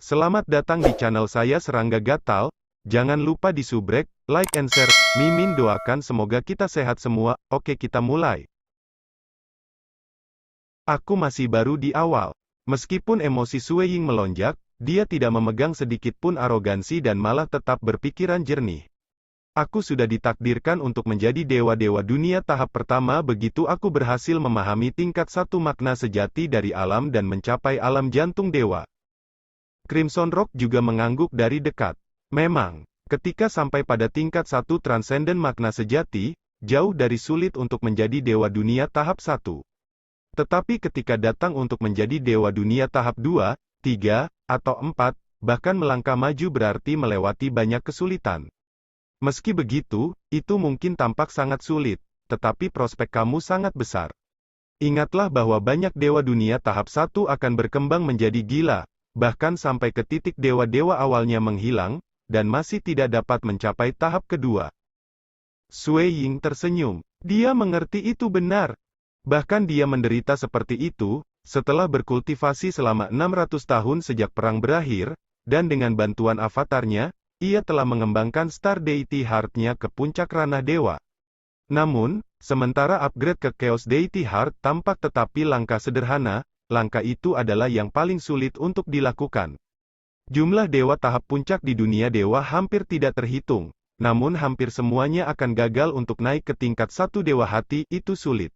Selamat datang di channel saya Serangga Gatal. Jangan lupa di subrek, like and share. Mimin doakan semoga kita sehat semua. Oke, kita mulai. Aku masih baru di awal. Meskipun emosi Sue Ying melonjak, dia tidak memegang sedikit pun arogansi dan malah tetap berpikiran jernih. Aku sudah ditakdirkan untuk menjadi dewa-dewa dunia tahap pertama begitu aku berhasil memahami tingkat satu makna sejati dari alam dan mencapai alam jantung dewa. Crimson Rock juga mengangguk dari dekat. Memang, ketika sampai pada tingkat satu transenden makna sejati, jauh dari sulit untuk menjadi dewa dunia tahap satu. Tetapi ketika datang untuk menjadi dewa dunia tahap 2, 3, atau 4, bahkan melangkah maju berarti melewati banyak kesulitan. Meski begitu, itu mungkin tampak sangat sulit, tetapi prospek kamu sangat besar. Ingatlah bahwa banyak dewa dunia tahap 1 akan berkembang menjadi gila, bahkan sampai ke titik dewa-dewa awalnya menghilang, dan masih tidak dapat mencapai tahap kedua. Sue Ying tersenyum. Dia mengerti itu benar. Bahkan dia menderita seperti itu, setelah berkultivasi selama 600 tahun sejak perang berakhir, dan dengan bantuan avatarnya, ia telah mengembangkan Star Deity Heart-nya ke puncak ranah dewa. Namun, sementara upgrade ke Chaos Deity Heart tampak tetapi langkah sederhana, langkah itu adalah yang paling sulit untuk dilakukan. Jumlah dewa tahap puncak di dunia dewa hampir tidak terhitung, namun hampir semuanya akan gagal untuk naik ke tingkat satu dewa hati, itu sulit.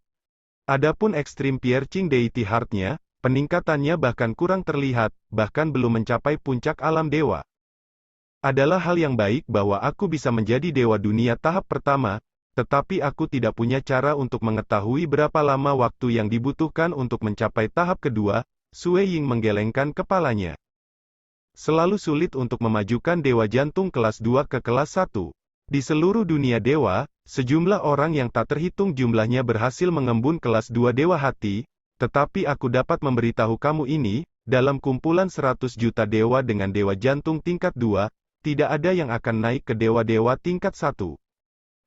Adapun Extreme Piercing Deity Heart-nya, peningkatannya bahkan kurang terlihat, bahkan belum mencapai puncak alam dewa. Adalah hal yang baik bahwa aku bisa menjadi dewa dunia tahap pertama, tetapi aku tidak punya cara untuk mengetahui berapa lama waktu yang dibutuhkan untuk mencapai tahap kedua. Sue Ying menggelengkan kepalanya. Selalu sulit untuk memajukan dewa jantung kelas 2 ke kelas 1. Di seluruh dunia dewa, sejumlah orang yang tak terhitung jumlahnya berhasil mengembun kelas 2 dewa hati, tetapi aku dapat memberitahu kamu ini, dalam kumpulan 100 juta dewa dengan dewa jantung tingkat 2, tidak ada yang akan naik ke dewa-dewa tingkat 1.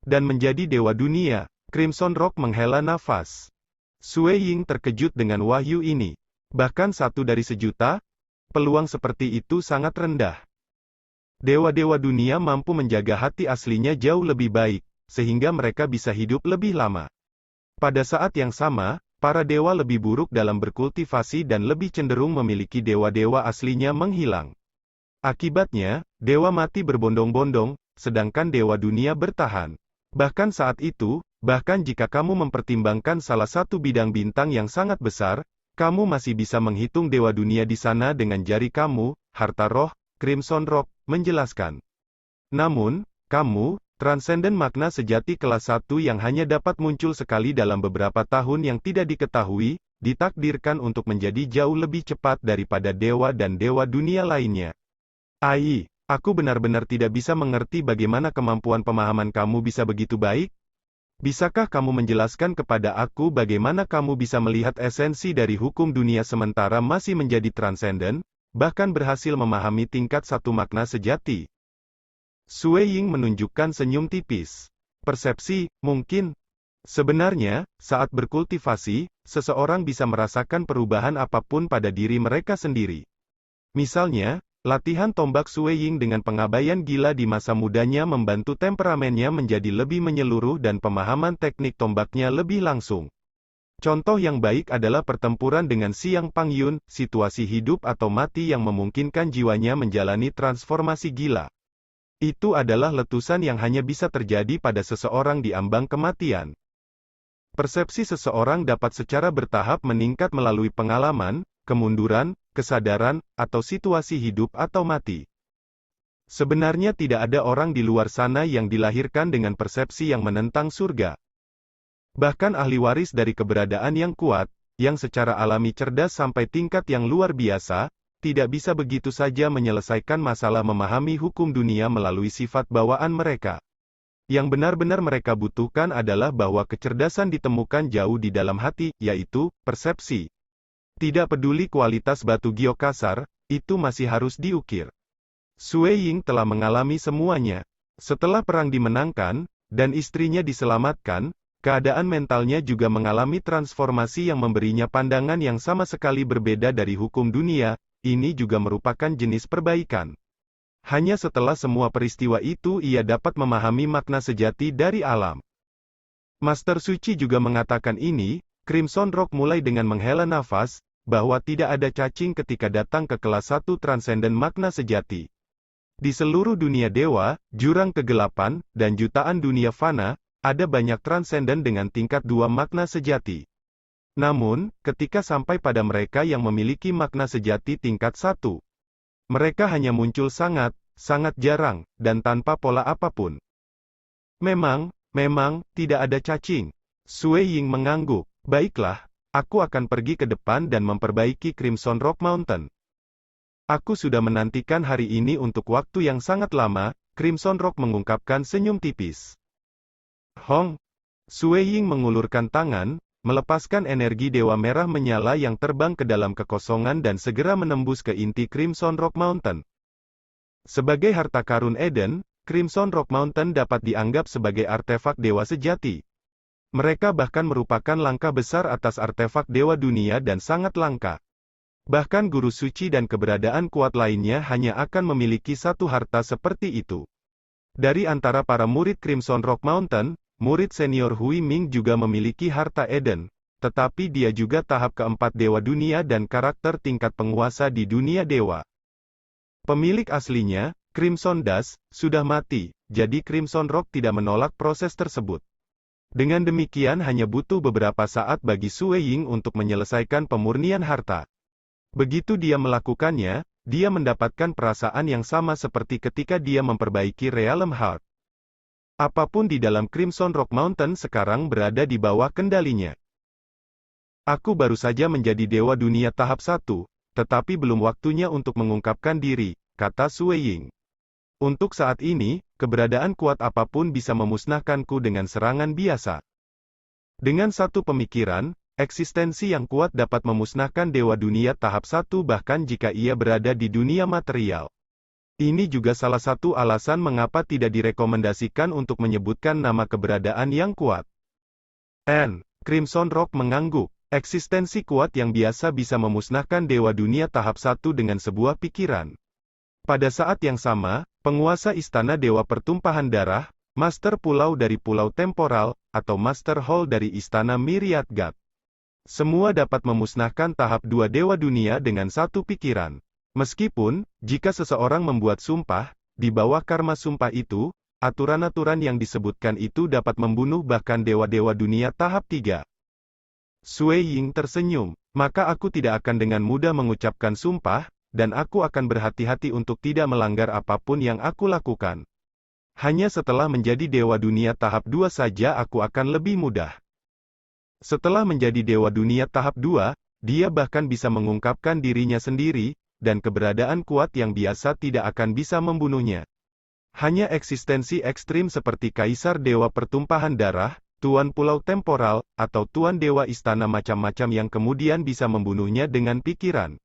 Dan menjadi dewa dunia. Crimson Rock menghela nafas. Sue Ying terkejut dengan wahyu ini. Bahkan 1 dari sejuta? Peluang seperti itu sangat rendah. Dewa-dewa dunia mampu menjaga hati aslinya jauh lebih baik, sehingga mereka bisa hidup lebih lama. Pada saat yang sama, para dewa lebih buruk dalam berkultivasi dan lebih cenderung memiliki dewa-dewa aslinya menghilang. Akibatnya, dewa mati berbondong-bondong, sedangkan dewa dunia bertahan. Bahkan saat itu, bahkan jika kamu mempertimbangkan salah satu bidang bintang yang sangat besar, kamu masih bisa menghitung dewa dunia di sana dengan jari kamu. Harta Roh, Crimson Rock, menjelaskan. Namun, kamu, transenden makna sejati kelas 1 yang hanya dapat muncul sekali dalam beberapa tahun yang tidak diketahui, ditakdirkan untuk menjadi jauh lebih cepat daripada dewa dan dewa dunia lainnya. Ai, aku benar-benar tidak bisa mengerti bagaimana kemampuan pemahaman kamu bisa begitu baik. Bisakah kamu menjelaskan kepada aku bagaimana kamu bisa melihat esensi dari hukum dunia sementara masih menjadi transenden, bahkan berhasil memahami tingkat satu makna sejati? Sue Ying menunjukkan senyum tipis. Persepsi, mungkin. Sebenarnya, saat berkultivasi, seseorang bisa merasakan perubahan apapun pada diri mereka sendiri. Misalnya, latihan tombak Sue Ying dengan pengabaian gila di masa mudanya membantu temperamennya menjadi lebih menyeluruh dan pemahaman teknik tombaknya lebih langsung. Contoh yang baik adalah pertempuran dengan Siang Pangyun, situasi hidup atau mati yang memungkinkan jiwanya menjalani transformasi gila. Itu adalah letusan yang hanya bisa terjadi pada seseorang di ambang kematian. Persepsi seseorang dapat secara bertahap meningkat melalui pengalaman, kemunduran, kesadaran, atau situasi hidup atau mati. Sebenarnya tidak ada orang di luar sana yang dilahirkan dengan persepsi yang menentang surga. Bahkan ahli waris dari keberadaan yang kuat, yang secara alami cerdas sampai tingkat yang luar biasa, tidak bisa begitu saja menyelesaikan masalah memahami hukum dunia melalui sifat bawaan mereka. Yang benar-benar mereka butuhkan adalah bahwa kecerdasan ditemukan jauh di dalam hati, yaitu persepsi. Tidak peduli kualitas batu giok itu masih harus diukir. Sue Ying telah mengalami semuanya. Setelah perang dimenangkan, dan istrinya diselamatkan, keadaan mentalnya juga mengalami transformasi yang memberinya pandangan yang sama sekali berbeda dari hukum dunia, ini juga merupakan jenis perbaikan. Hanya setelah semua peristiwa itu ia dapat memahami makna sejati dari alam. Master Suci juga mengatakan ini, Crimson Rock mulai dengan menghela nafas, bahwa tidak ada cacing ketika datang ke kelas 1 transenden makna sejati. Di seluruh dunia dewa, jurang kegelapan, dan jutaan dunia fana, ada banyak transenden dengan tingkat 2 makna sejati. Namun, ketika sampai pada mereka yang memiliki makna sejati tingkat 1, mereka hanya muncul sangat jarang, dan tanpa pola apapun. Memang, tidak ada cacing. Sue Ying mengangguk. Baiklah, aku akan pergi ke depan dan memperbaiki Crimson Rock Mountain. Aku sudah menantikan hari ini untuk waktu yang sangat lama, Crimson Rock mengungkapkan senyum tipis. Hong. Sue Ying mengulurkan tangan, melepaskan energi Dewa Merah menyala yang terbang ke dalam kekosongan dan segera menembus ke inti Crimson Rock Mountain. Sebagai harta karun Eden, Crimson Rock Mountain dapat dianggap sebagai artefak dewa sejati. Mereka bahkan merupakan langkah besar atas artefak dewa dunia dan sangat langka. Bahkan guru suci dan keberadaan kuat lainnya hanya akan memiliki satu harta seperti itu. Dari antara para murid Crimson Rock Mountain, murid senior Hui Ming juga memiliki harta Eden, tetapi dia juga tahap keempat dewa dunia dan karakter tingkat penguasa di dunia dewa. Pemilik aslinya, Crimson Dust, sudah mati, jadi Crimson Rock tidak menolak proses tersebut. Dengan demikian hanya butuh beberapa saat bagi Sue Ying untuk menyelesaikan pemurnian harta. Begitu dia melakukannya, dia mendapatkan perasaan yang sama seperti ketika dia memperbaiki Realm Heart. Apapun di dalam Crimson Rock Mountain sekarang berada di bawah kendalinya. Aku baru saja menjadi dewa dunia tahap 1, tetapi belum waktunya untuk mengungkapkan diri, kata Sue Ying. Untuk saat ini, keberadaan kuat apapun bisa memusnahkanku dengan serangan biasa. Dengan satu pemikiran, eksistensi yang kuat dapat memusnahkan dewa dunia tahap 1 bahkan jika ia berada di dunia material. Ini juga salah satu alasan mengapa tidak direkomendasikan untuk menyebutkan nama keberadaan yang kuat. Crimson Rock mengangguk. Eksistensi kuat yang biasa bisa memusnahkan dewa dunia tahap 1 dengan sebuah pikiran. Pada saat yang sama, penguasa Istana Dewa Pertumpahan Darah, Master Pulau dari Pulau Temporal, atau Master Hall dari Istana Myriad God. Semua dapat memusnahkan tahap 2 dewa dunia dengan satu pikiran. Meskipun, jika seseorang membuat sumpah, di bawah karma sumpah itu, aturan-aturan yang disebutkan itu dapat membunuh bahkan dewa-dewa dunia tahap 3. Sue Ying tersenyum, maka aku tidak akan dengan mudah mengucapkan sumpah, dan aku akan berhati-hati untuk tidak melanggar apapun yang aku lakukan. Hanya setelah menjadi dewa dunia tahap 2 saja aku akan lebih mudah. Setelah menjadi dewa dunia tahap 2, dia bahkan bisa mengungkapkan dirinya sendiri, dan keberadaan kuat yang biasa tidak akan bisa membunuhnya. Hanya eksistensi ekstrim seperti Kaisar Dewa Pertumpahan Darah, Tuan Pulau Temporal, atau Tuan Dewa Istana macam-macam yang kemudian bisa membunuhnya dengan pikiran.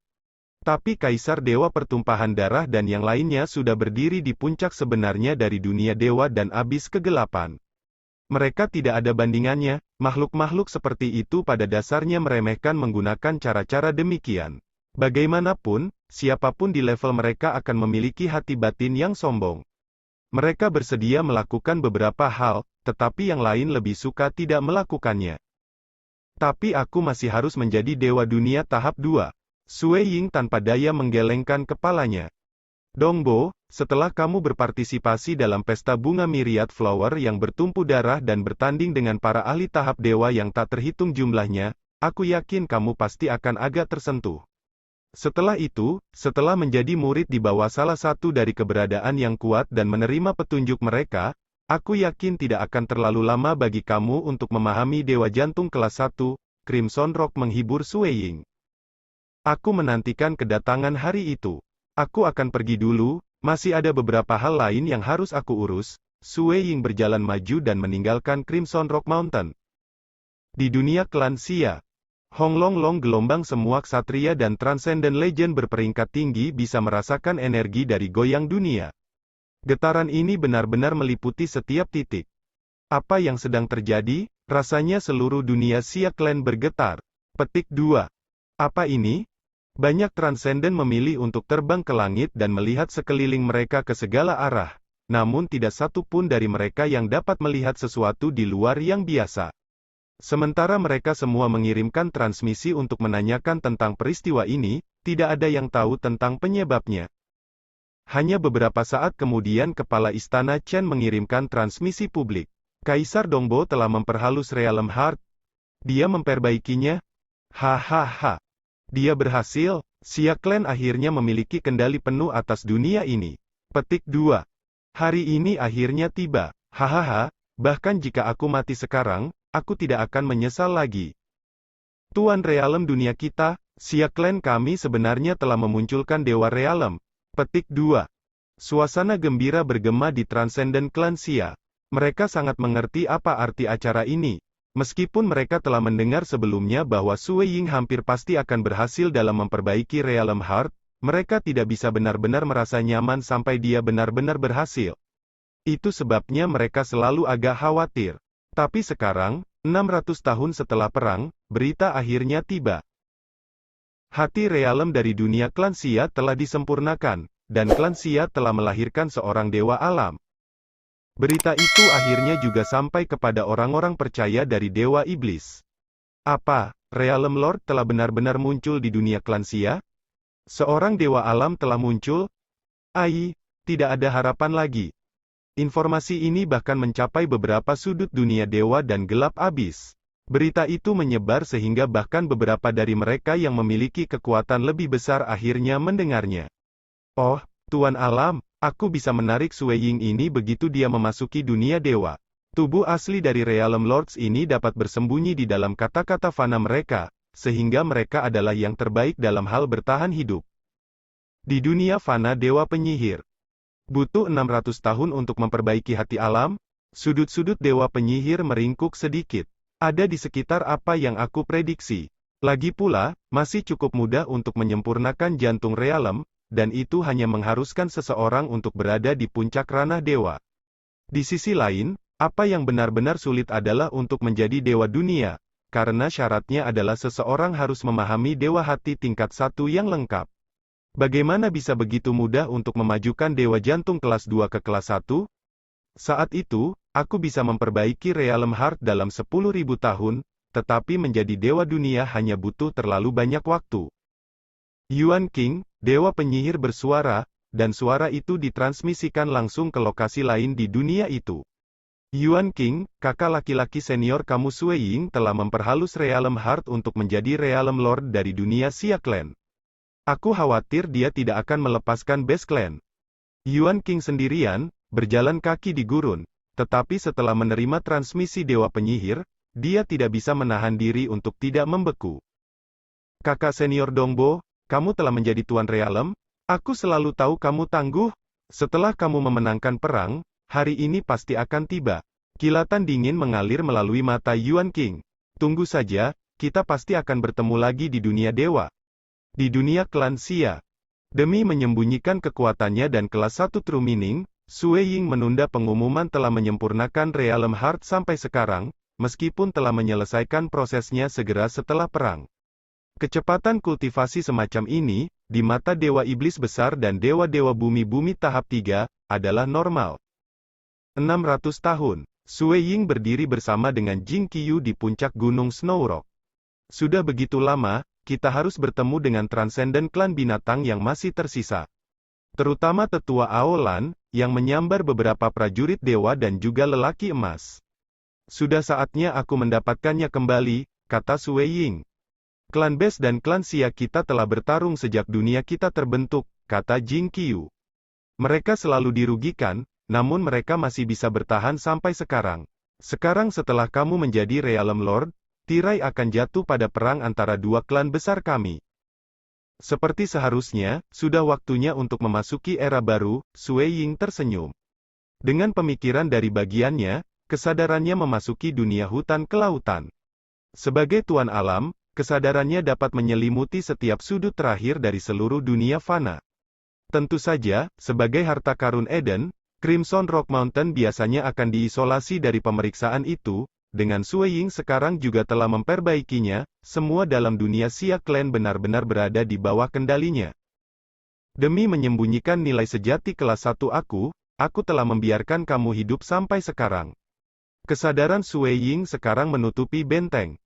Tapi Kaisar Dewa Pertumpahan Darah dan yang lainnya sudah berdiri di puncak sebenarnya dari dunia dewa dan abis kegelapan. Mereka tidak ada bandingannya, makhluk-makhluk seperti itu pada dasarnya meremehkan menggunakan cara-cara demikian. Bagaimanapun, siapapun di level mereka akan memiliki hati batin yang sombong. Mereka bersedia melakukan beberapa hal, tetapi yang lain lebih suka tidak melakukannya. Tapi aku masih harus menjadi dewa dunia tahap 2. Sue Ying tanpa daya menggelengkan kepalanya. Dongbo, setelah kamu berpartisipasi dalam pesta bunga Myriad Flower yang bertumpu darah dan bertanding dengan para ahli tahap dewa yang tak terhitung jumlahnya, aku yakin kamu pasti akan agak tersentuh. Setelah itu, setelah menjadi murid di bawah salah satu dari keberadaan yang kuat dan menerima petunjuk mereka, aku yakin tidak akan terlalu lama bagi kamu untuk memahami Dewa Jantung kelas 1, Crimson Rock menghibur Sue Ying. Aku menantikan kedatangan hari itu. Aku akan pergi dulu, masih ada beberapa hal lain yang harus aku urus. Sue Ying berjalan maju dan meninggalkan Crimson Rock Mountain. Di dunia klan Xia, Hong Long Long gelombang semua ksatria dan Transcendent Legend berperingkat tinggi bisa merasakan energi dari goyang dunia. Getaran ini benar-benar meliputi setiap titik. Apa yang sedang terjadi? Rasanya seluruh dunia Xia Clan bergetar. Petik 2. Apa ini? Banyak transenden memilih untuk terbang ke langit dan melihat sekeliling mereka ke segala arah. Namun tidak satu pun dari mereka yang dapat melihat sesuatu di luar yang biasa. Sementara mereka semua mengirimkan transmisi untuk menanyakan tentang peristiwa ini, tidak ada yang tahu tentang penyebabnya. Hanya beberapa saat kemudian Kepala Istana Chen mengirimkan transmisi publik. Kaisar Dongbo telah memperhalus Realm Heart. Dia memperbaikinya. Hahaha. Dia berhasil. Xia Clan akhirnya memiliki kendali penuh atas dunia ini. Petik 2. Hari ini akhirnya tiba. Hahaha. Bahkan jika aku mati sekarang, aku tidak akan menyesal lagi. Tuan Realm dunia kita, Xia Clan kami sebenarnya telah memunculkan Dewa Realm. Petik 2. Suasana gembira bergema di Transcendent Clan Xia. Mereka sangat mengerti apa arti acara ini. Meskipun mereka telah mendengar sebelumnya bahwa Sui Ying hampir pasti akan berhasil dalam memperbaiki Realm Heart, mereka tidak bisa benar-benar merasa nyaman sampai dia benar-benar berhasil. Itu sebabnya mereka selalu agak khawatir. Tapi sekarang, 600 tahun setelah perang, berita akhirnya tiba. Hati Realm dari dunia Klan Xia telah disempurnakan, dan Klan Xia telah melahirkan seorang dewa alam. Berita itu akhirnya juga sampai kepada orang-orang percaya dari Dewa Iblis. Apa, Realm Lord telah benar-benar muncul di dunia Klan Xia? Seorang dewa alam telah muncul? Ai, tidak ada harapan lagi. Informasi ini bahkan mencapai beberapa sudut dunia dewa dan gelap abis. Berita itu menyebar sehingga bahkan beberapa dari mereka yang memiliki kekuatan lebih besar akhirnya mendengarnya. Oh, Tuan Alam, aku bisa menarik Sui Ying ini begitu dia memasuki dunia dewa. Tubuh asli dari Realm Lords ini dapat bersembunyi di dalam kata-kata fana mereka, sehingga mereka adalah yang terbaik dalam hal bertahan hidup. Di dunia fana dewa penyihir. Butuh 600 tahun untuk memperbaiki hati alam? Sudut-sudut dewa penyihir meringkuk sedikit. Ada di sekitar apa yang aku prediksi. Lagi pula, masih cukup mudah untuk menyempurnakan jantung Realm, dan itu hanya mengharuskan seseorang untuk berada di puncak ranah dewa. Di sisi lain, apa yang benar-benar sulit adalah untuk menjadi dewa dunia, karena syaratnya adalah seseorang harus memahami dewa hati tingkat 1 yang lengkap. Bagaimana bisa begitu mudah untuk memajukan dewa jantung kelas 2 ke kelas 1? Saat itu, aku bisa memperbaiki Realm Heart dalam 10.000 tahun, tetapi menjadi dewa dunia hanya butuh terlalu banyak waktu. Yuan King, dewa penyihir bersuara, dan suara itu ditransmisikan langsung ke lokasi lain di dunia itu. Yuan King, kakak laki-laki senior kamu Sui Ying telah memperhalus Realm Heart untuk menjadi Realm Lord dari dunia Xia Clan. Aku khawatir dia tidak akan melepaskan base clan. Yuan King sendirian, berjalan kaki di gurun, tetapi setelah menerima transmisi dewa penyihir, dia tidak bisa menahan diri untuk tidak membeku. Kakak senior Dongbo, kamu telah menjadi Tuan Realm? Aku selalu tahu kamu tangguh. Setelah kamu memenangkan perang, hari ini pasti akan tiba. Kilatan dingin mengalir melalui mata Yuan King. Tunggu saja, kita pasti akan bertemu lagi di dunia dewa. Di dunia Klan Xia. Demi menyembunyikan kekuatannya dan kelas 1 True Meaning, Sui Ying menunda pengumuman telah menyempurnakan Realm Heart sampai sekarang, meskipun telah menyelesaikan prosesnya segera setelah perang. Kecepatan kultivasi semacam ini, di mata Dewa Iblis Besar dan Dewa-Dewa Bumi-Bumi tahap 3, adalah normal. 600 tahun, Sui Ying berdiri bersama dengan Jing Qiyu di puncak Gunung Snow Rock. Sudah begitu lama, kita harus bertemu dengan Transcendent Klan Binatang yang masih tersisa. Terutama Tetua Aolan, yang menyambar beberapa prajurit dewa dan juga lelaki emas. Sudah saatnya aku mendapatkannya kembali, kata Sui Ying. Klan Bes dan Klan Xia kita telah bertarung sejak dunia kita terbentuk, kata Jing Qiyu. Mereka selalu dirugikan, namun mereka masih bisa bertahan sampai sekarang. Sekarang setelah kamu menjadi Realm Lord, tirai akan jatuh pada perang antara dua klan besar kami. Seperti seharusnya, sudah waktunya untuk memasuki era baru, Sui Ying tersenyum. Dengan pemikiran dari bagiannya, kesadarannya memasuki dunia hutan kelautan. Sebagai Tuan Alam, kesadarannya dapat menyelimuti setiap sudut terakhir dari seluruh dunia fana. Tentu saja, sebagai harta karun Eden, Crimson Rock Mountain biasanya akan diisolasi dari pemeriksaan itu, dengan Sue Ying sekarang juga telah memperbaikinya, semua dalam dunia Xia Clan benar-benar berada di bawah kendalinya. Demi menyembunyikan nilai sejati kelas 1 aku telah membiarkan kamu hidup sampai sekarang. Kesadaran Sue Ying sekarang menutupi benteng.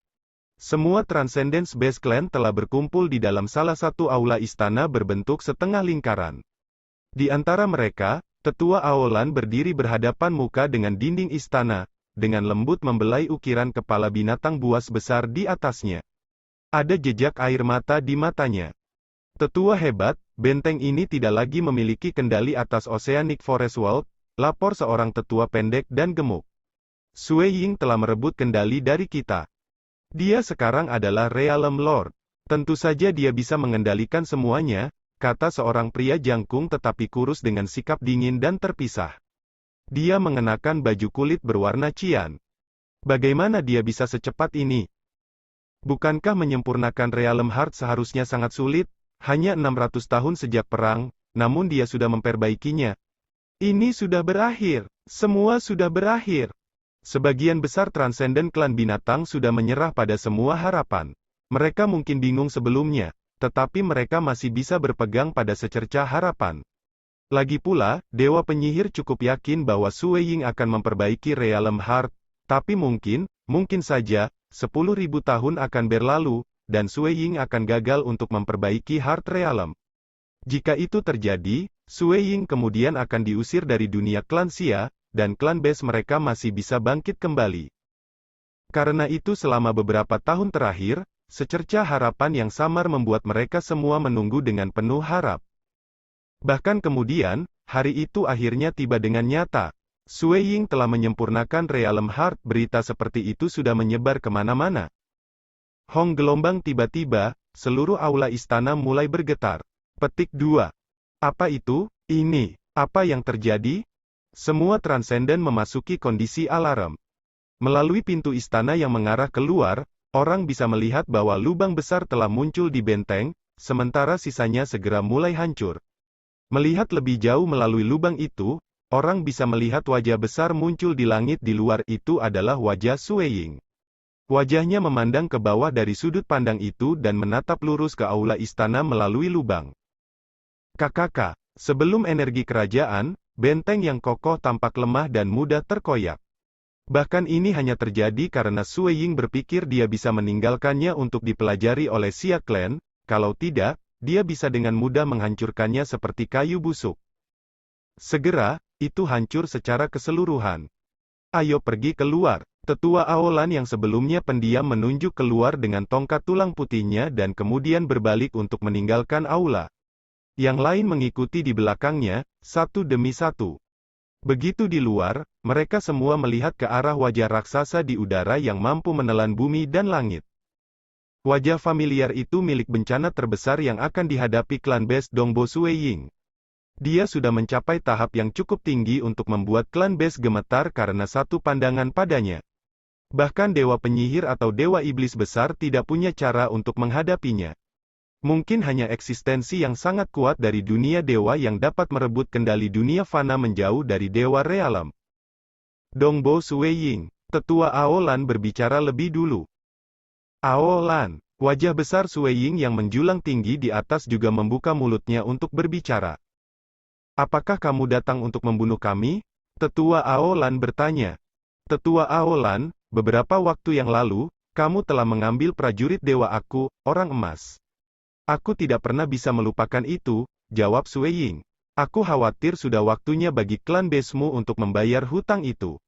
Semua Transcendence Base Clan telah berkumpul di dalam salah satu aula istana berbentuk setengah lingkaran. Di antara mereka, Tetua Aolan berdiri berhadapan muka dengan dinding istana, dengan lembut membelai ukiran kepala binatang buas besar di atasnya. Ada jejak air mata di matanya. Tetua hebat, benteng ini tidak lagi memiliki kendali atas Oceanic Forest World, lapor seorang tetua pendek dan gemuk. Sue Ying telah merebut kendali dari kita. Dia sekarang adalah Realm Lord. Tentu saja dia bisa mengendalikan semuanya, kata seorang pria jangkung tetapi kurus dengan sikap dingin dan terpisah. Dia mengenakan baju kulit berwarna cian. Bagaimana dia bisa secepat ini? Bukankah menyempurnakan Realm Heart seharusnya sangat sulit? Hanya 600 tahun sejak perang, namun dia sudah memperbaikinya. Ini sudah berakhir. Semua sudah berakhir. Sebagian besar Transcendent Klan Binatang sudah menyerah pada semua harapan. Mereka mungkin bingung sebelumnya, tetapi mereka masih bisa berpegang pada secercah harapan. Lagi pula, Dewa Penyihir cukup yakin bahwa Sue Ying akan memperbaiki Realm Heart, tapi mungkin saja, 10.000 tahun akan berlalu, dan Sue Ying akan gagal untuk memperbaiki Heart Realm. Jika itu terjadi, Sue Ying kemudian akan diusir dari dunia klan Xia, dan klan base mereka masih bisa bangkit kembali. Karena itu selama beberapa tahun terakhir, secercah harapan yang samar membuat mereka semua menunggu dengan penuh harap. Bahkan kemudian, hari itu akhirnya tiba dengan nyata. Sue Ying telah menyempurnakan Realm Heart, berita seperti itu sudah menyebar kemana-mana. Hong gelombang tiba-tiba, seluruh aula istana mulai bergetar. Petik 2. Apa itu? Ini. Apa yang terjadi? Semua Transcendent memasuki kondisi alarm. Melalui pintu istana yang mengarah keluar, orang bisa melihat bahwa lubang besar telah muncul di benteng, sementara sisanya segera mulai hancur. Melihat lebih jauh melalui lubang itu, orang bisa melihat wajah besar muncul di langit di luar itu adalah wajah Sue Ying. Wajahnya memandang ke bawah dari sudut pandang itu dan menatap lurus ke aula istana melalui lubang. Kakak, sebelum energi kerajaan, benteng yang kokoh tampak lemah dan mudah terkoyak. Bahkan ini hanya terjadi karena Sue Ying berpikir dia bisa meninggalkannya untuk dipelajari oleh Xia Clan, kalau tidak, dia bisa dengan mudah menghancurkannya seperti kayu busuk. Segera, itu hancur secara keseluruhan. Ayo pergi keluar. Tetua Aolan yang sebelumnya pendiam menunjuk keluar dengan tongkat tulang putihnya dan kemudian berbalik untuk meninggalkan aula. Yang lain mengikuti di belakangnya, satu demi satu. Begitu di luar, mereka semua melihat ke arah wajah raksasa di udara yang mampu menelan bumi dan langit. Wajah familiar itu milik bencana terbesar yang akan dihadapi klan base Dongbo Sue Ying. Dia sudah mencapai tahap yang cukup tinggi untuk membuat klan base gemetar karena satu pandangan padanya. Bahkan Dewa Penyihir atau Dewa Iblis Besar tidak punya cara untuk menghadapinya. Mungkin hanya eksistensi yang sangat kuat dari dunia dewa yang dapat merebut kendali dunia fana menjauh dari Dewa Realm. Dongbo Sue Ying, Tetua Aolan berbicara lebih dulu. Aolan, wajah besar Sue Ying yang menjulang tinggi di atas juga membuka mulutnya untuk berbicara. Apakah kamu datang untuk membunuh kami? Tetua Aolan bertanya. Tetua Aolan, beberapa waktu yang lalu, kamu telah mengambil prajurit dewa aku, orang emas. Aku tidak pernah bisa melupakan itu, jawab Sue Ying. Aku khawatir sudah waktunya bagi klan besmu untuk membayar hutang itu.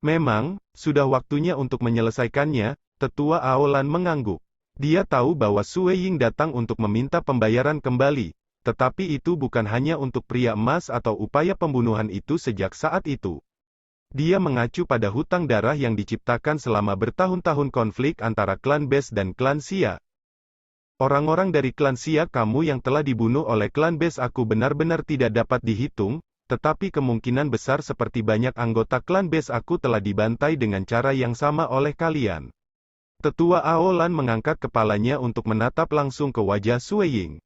Memang, sudah waktunya untuk menyelesaikannya, Tetua Aolan mengangguk. Dia tahu bahwa Sue Ying datang untuk meminta pembayaran kembali, tetapi itu bukan hanya untuk pria emas atau upaya pembunuhan itu sejak saat itu. Dia mengacu pada hutang darah yang diciptakan selama bertahun-tahun konflik antara klan Bes dan klan Xia. Orang-orang dari klan Xia kamu yang telah dibunuh oleh klan Bes aku benar-benar tidak dapat dihitung, tetapi kemungkinan besar seperti banyak anggota klan Bes aku telah dibantai dengan cara yang sama oleh kalian. Tetua Aolan mengangkat kepalanya untuk menatap langsung ke wajah Sue Ying.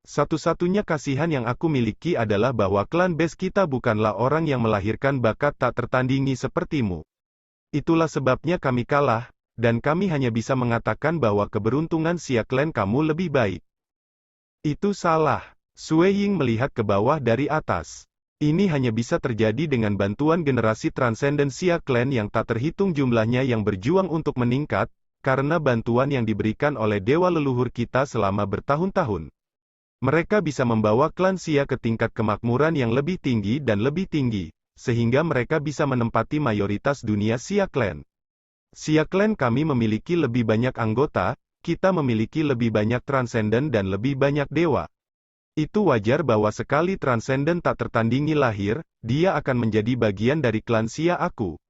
Satu-satunya kasihan yang aku miliki adalah bahwa klan Bes kita bukanlah orang yang melahirkan bakat tak tertandingi sepertimu. Itulah sebabnya kami kalah, dan kami hanya bisa mengatakan bahwa keberuntungan Xia Clan kamu lebih baik. Itu salah. Sue Ying melihat ke bawah dari atas. Ini hanya bisa terjadi dengan bantuan generasi transenden Xia Clan yang tak terhitung jumlahnya yang berjuang untuk meningkat, karena bantuan yang diberikan oleh dewa leluhur kita selama bertahun-tahun. Mereka bisa membawa klan Xia ke tingkat kemakmuran yang lebih tinggi dan lebih tinggi, sehingga mereka bisa menempati mayoritas dunia Xia Clan. Xia Clan kami memiliki lebih banyak anggota, kita memiliki lebih banyak transenden dan lebih banyak dewa. Itu wajar bahwa sekali transenden tak tertandingi lahir, dia akan menjadi bagian dari klan Xia aku.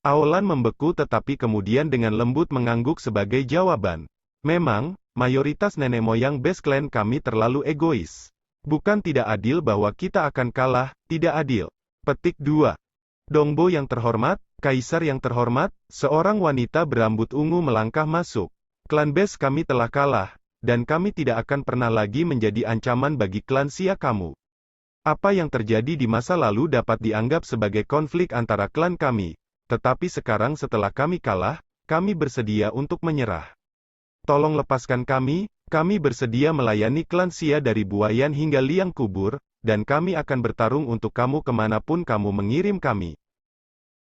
Aolan membeku tetapi kemudian dengan lembut mengangguk sebagai jawaban. Memang, mayoritas nenek moyang base clan kami terlalu egois. Bukan tidak adil bahwa kita akan kalah, tidak adil. Petik 2. Dongbo yang terhormat, Kaisar yang terhormat, seorang wanita berambut ungu melangkah masuk. Klan base kami telah kalah, dan kami tidak akan pernah lagi menjadi ancaman bagi klan Xia kamu. Apa yang terjadi di masa lalu dapat dianggap sebagai konflik antara klan kami, tetapi sekarang setelah kami kalah, kami bersedia untuk menyerah. Tolong lepaskan kami bersedia melayani klan Xia dari Buayan hingga liang kubur, dan kami akan bertarung untuk kamu kemanapun kamu mengirim kami.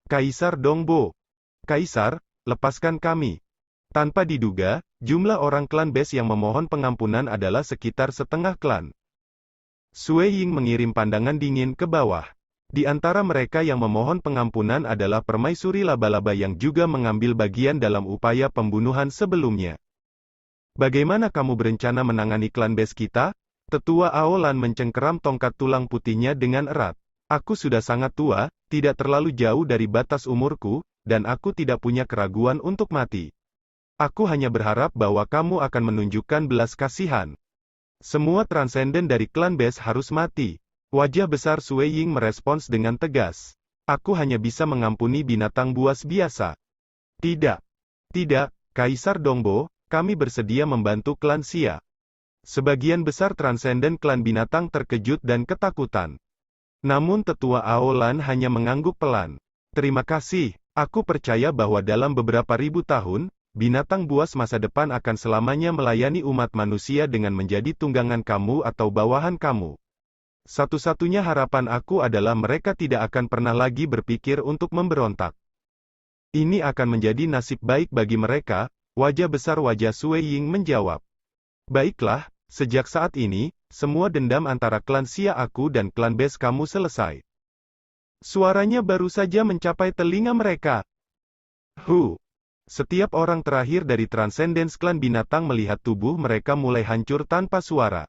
Kaisar Dongbo. Kaisar, lepaskan kami. Tanpa diduga, jumlah orang klan base yang memohon pengampunan adalah sekitar setengah klan. Sue Ying mengirim pandangan dingin ke bawah. Di antara mereka yang memohon pengampunan adalah permaisuri laba-laba yang juga mengambil bagian dalam upaya pembunuhan sebelumnya. Bagaimana kamu berencana menangani klan base kita? Tetua Aolan mencengkeram tongkat tulang putihnya dengan erat. Aku sudah sangat tua, tidak terlalu jauh dari batas umurku, dan aku tidak punya keraguan untuk mati. Aku hanya berharap bahwa kamu akan menunjukkan belas kasihan. Semua transenden dari klan base harus mati. Wajah besar Sue Ying merespons dengan tegas. Aku hanya bisa mengampuni binatang buas biasa. Tidak. Tidak, Kaisar Dongbo, kami bersedia membantu klan Xia. Sebagian besar transenden klan binatang terkejut dan ketakutan. Namun tetua Aolan hanya mengangguk pelan. Terima kasih, aku percaya bahwa dalam beberapa ribu tahun, binatang buas masa depan akan selamanya melayani umat manusia dengan menjadi tunggangan kamu atau bawahan kamu. Satu-satunya harapan aku adalah mereka tidak akan pernah lagi berpikir untuk memberontak. Ini akan menjadi nasib baik bagi mereka, wajah besar wajah Sue Ying menjawab. Baiklah, sejak saat ini, semua dendam antara klan Xia aku dan klan base kamu selesai. Suaranya baru saja mencapai telinga mereka. Setiap orang terakhir dari Transcendence klan binatang melihat tubuh mereka mulai hancur tanpa suara.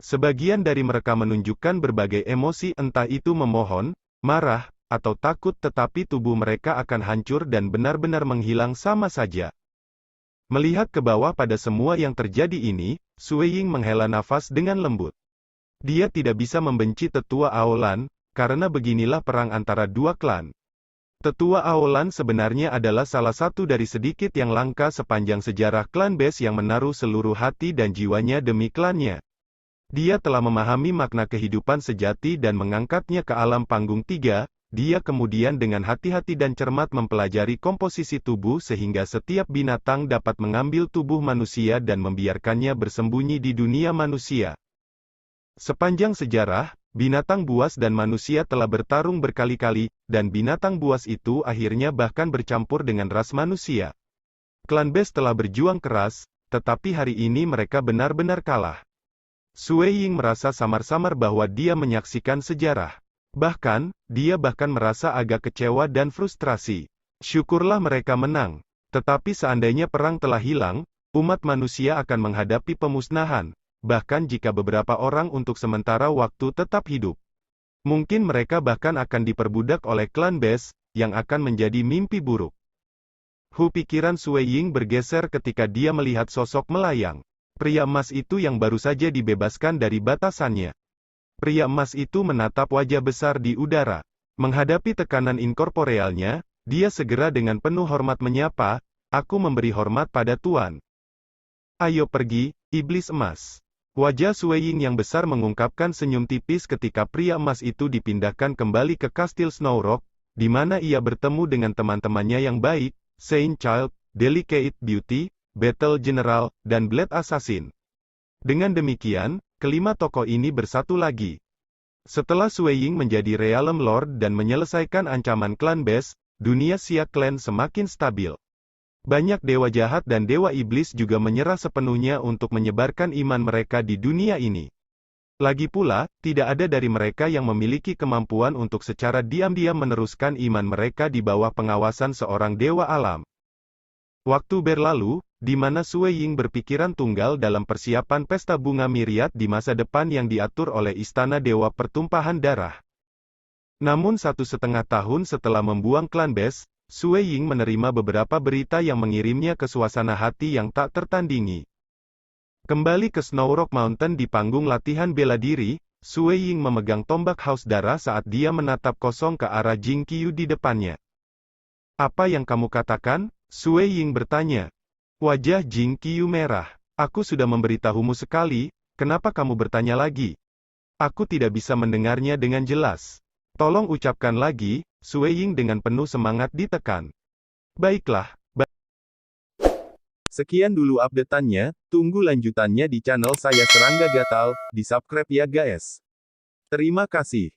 Sebagian dari mereka menunjukkan berbagai emosi entah itu memohon, marah, atau takut tetapi tubuh mereka akan hancur dan benar-benar menghilang sama saja. Melihat ke bawah pada semua yang terjadi ini, Sue Ying menghela nafas dengan lembut. Dia tidak bisa membenci tetua Aolan, karena beginilah perang antara dua klan. Tetua Aolan sebenarnya adalah salah satu dari sedikit yang langka sepanjang sejarah klan base yang menaruh seluruh hati dan jiwanya demi klannya. Dia telah memahami makna kehidupan sejati dan mengangkatnya ke alam panggung 3, dia kemudian dengan hati-hati dan cermat mempelajari komposisi tubuh sehingga setiap binatang dapat mengambil tubuh manusia dan membiarkannya bersembunyi di dunia manusia. Sepanjang sejarah, binatang buas dan manusia telah bertarung berkali-kali, dan binatang buas itu akhirnya bahkan bercampur dengan ras manusia. Klan base telah berjuang keras, tetapi hari ini mereka benar-benar kalah. Sue Ying merasa samar-samar bahwa dia menyaksikan sejarah. Bahkan, dia bahkan merasa agak kecewa dan frustrasi. Syukurlah mereka menang. Tetapi seandainya perang telah hilang, umat manusia akan menghadapi pemusnahan. Bahkan jika beberapa orang untuk sementara waktu tetap hidup. Mungkin mereka bahkan akan diperbudak oleh klan base, yang akan menjadi mimpi buruk. Pikiran Sue Ying bergeser ketika dia melihat sosok melayang. Pria emas itu yang baru saja dibebaskan dari batasannya. Pria emas itu menatap wajah besar di udara. Menghadapi tekanan inkorporealnya, dia segera dengan penuh hormat menyapa, aku memberi hormat pada Tuan. Ayo pergi, iblis emas. Wajah Sue Ying yang besar mengungkapkan senyum tipis ketika pria emas itu dipindahkan kembali ke Kastil Snow Rock, di mana ia bertemu dengan teman-temannya yang baik, Saint Child, Delicate Beauty, Battle General, dan Blade Assassin. Dengan demikian, kelima tokoh ini bersatu lagi. Setelah Sui Ying menjadi Realm Lord dan menyelesaikan ancaman klan Best, dunia Xia Clan semakin stabil. Banyak dewa jahat dan dewa iblis juga menyerah sepenuhnya untuk menyebarkan iman mereka di dunia ini. Lagi pula, tidak ada dari mereka yang memiliki kemampuan untuk secara diam-diam meneruskan iman mereka di bawah pengawasan seorang dewa alam. Waktu berlalu, di mana Sui Ying berpikiran tunggal dalam persiapan pesta bunga Miriat di masa depan yang diatur oleh Istana Dewa Pertumpahan Darah. Namun 1,5 tahun setelah membuang klan Best, Sui Ying menerima beberapa berita yang mengirimnya ke suasana hati yang tak tertandingi. Kembali ke Snow Rock Mountain di panggung latihan bela diri, Sui Ying memegang tombak haus darah saat dia menatap kosong ke arah Jing Qiu di depannya. "Apa yang kamu katakan?" Sui Ying bertanya. Wajah Jing Qiu merah. "Aku sudah memberitahumu sekali, kenapa kamu bertanya lagi? Aku tidak bisa mendengarnya dengan jelas. Tolong ucapkan lagi." Sui Ying dengan penuh semangat ditekan. "Baiklah." Sekian dulu update-annya, tunggu lanjutannya di channel saya Serangga Gatal, di subscribe ya guys. Terima kasih.